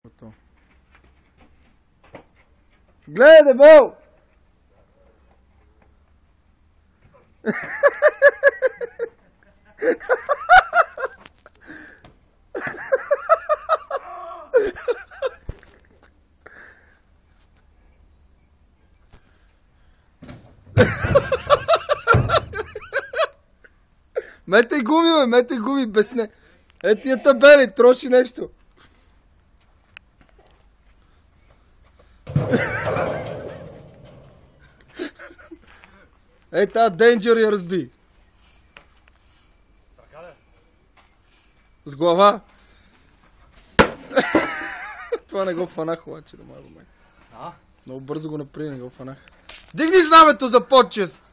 Готово. Гледай, дебел! Мете гуми, бе, мете гуми, без не. Е тия табели, троши нещо. Ей, тази Денджер я разби. С глава. Това не го фанах, обаче, да мога мен. Много бързо го направи, не го фанах. Дигни знамето за почест!